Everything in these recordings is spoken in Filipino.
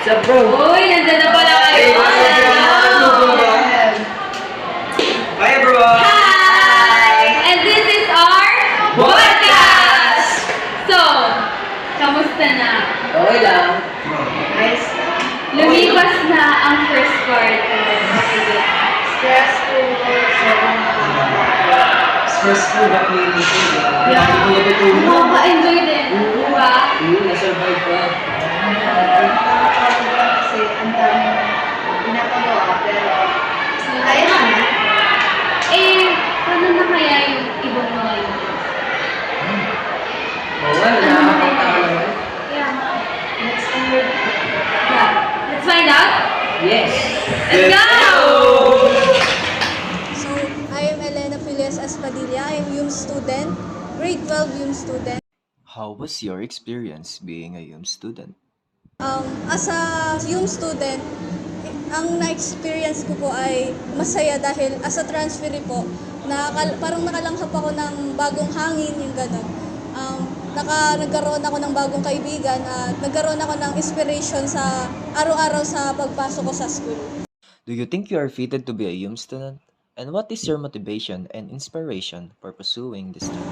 Sa bro. Uy, nandun na pala kayo. Hi everyone! Hi! And this is our podcast! So, kamusta na? Okay lang. Guys, lumipas na ang first quarter. Stressful. Stressful na cleaning. Yeah. Nakaka-enjoy din. Diba? Na-survive pa. Kasi ang dami pinapagawa, pero kaya naman. Eh, paano na kaya yung ibang mga units? Bawal, nakakapagtaka. Yeah. Next time we're Yeah. Let's find out. Yes! Let's go! So, I am Elena Filias Espadilla. I am YUM student, grade 12 YUM student. How was your experience being a YUM student? As a YUM student, ang na-experience ko po ay masaya dahil as a transferee po, parang nakalanghap ako ng bagong hangin, yung gano'n. Nagkaroon ako ng bagong kaibigan at nagkaroon ako ng inspiration sa araw-araw sa pagpasok ko sa school. Do you think you are fitted to be a YUM student? And what is your motivation and inspiration for pursuing this study?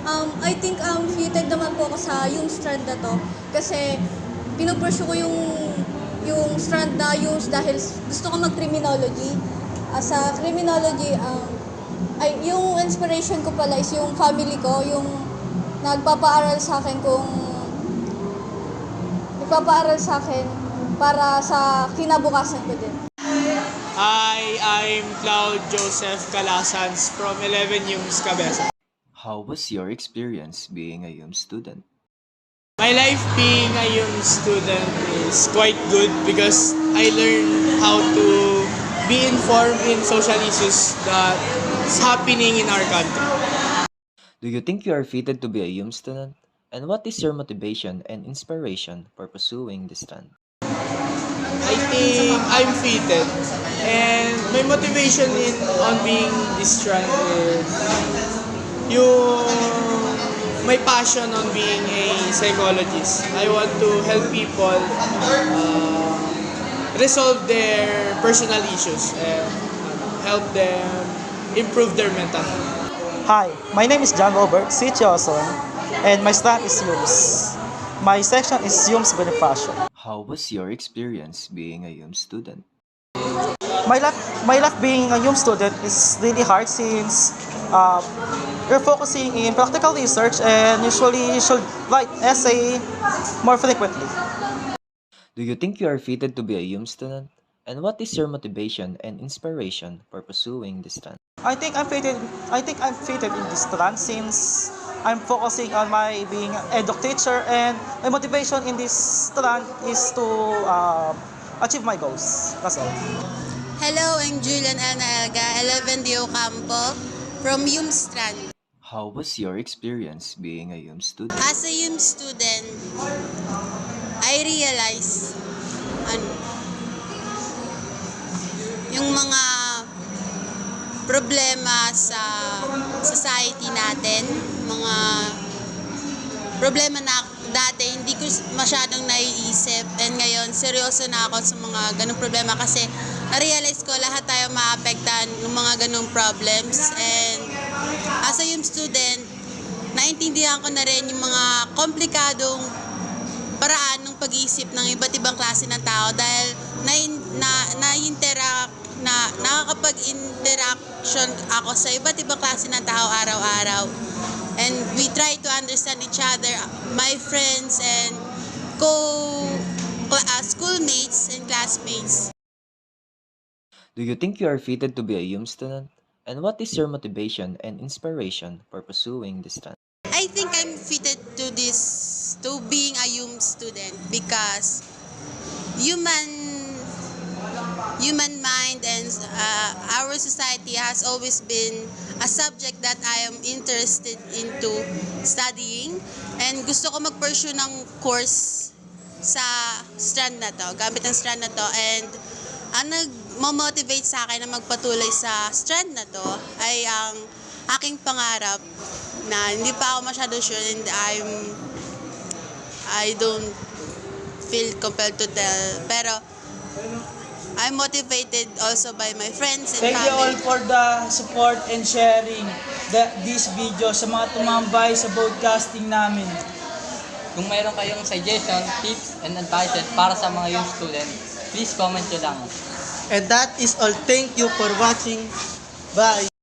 I think fitted naman po ako sa yung strand na to kasi pinupursue ko yung strand na yung dahil gusto ko mag-criminology. Sa criminology, yung inspiration ko pala is yung family ko, yung nagpapaaral sa akin para sa kinabukasan ko din. Hi, I'm Cloud Joseph Calasans from 11 YUMS Cabeza. How was your experience being a YUM student? My life being a YUMS student is quite good because I learned how to be informed in social issues that's happening in our country. Do you think you are fitted to be a YUM student? And what is your motivation and inspiration for pursuing this study? I think I'm fitted, and my motivation on being this strand is my passion on being a psychologist. I want to help people resolve their personal issues and help them improve their mental health. Hi, my name is John Robert C. Chioson, and my strand is YUMS. My section is YUMS Bonifacio. How was your experience being a YUM student? My life being a YUMS student is really hard since you're focusing in practical research and usually you should write essay more frequently. Do you think you are fitted to be a YUM student? And what is your motivation and inspiration for pursuing this study? I think I'm fitted in this strand since I'm focusing on my being an edu teacher, and my motivation in this strand is to achieve my goals. That's all. Hello, I'm Julian Elga, 11 Dio Campo from YUM Strand. How was your experience being a YUM student? As a YUM student, I realize yung mga problema sa society natin, mga problema na dati hindi ko masyadong naiisip, and ngayon seryoso na ako sa mga ganung problema kasi na-realize ko lahat tayo maapektan ng mga ganung problems. And as a YUM student, naintindihan ko na rin yung mga komplikadong paraan ng pag-iisip ng iba't ibang klase ng tao dahil nakakapag-interaction ako sa iba't ibang klase ng tao araw-araw. And we try to understand each other, my friends and schoolmates and classmates. Do you think you are fitted to be a YUM student? And what is your motivation and inspiration for pursuing this study? I think I'm fitted to being a YUM student because human mind and our society has always been a subject that I am interested into studying, and gusto ko mag-pursue ng course sa strand na to, gamit ang strand na to, and ang nag-motivate sa akin na magpatuloy sa strand na to ay ang aking pangarap na hindi pa ako masyado sure, and I don't feel compelled to tell, pero I'm motivated also by my friends and Thank you all family. for the support and sharing this video sa mga tumambay sa broadcasting namin. Kung mayroon kayong suggestion, tips, and advices para sa mga young student, please comment nyo lang. And that is all. Thank you for watching. Bye!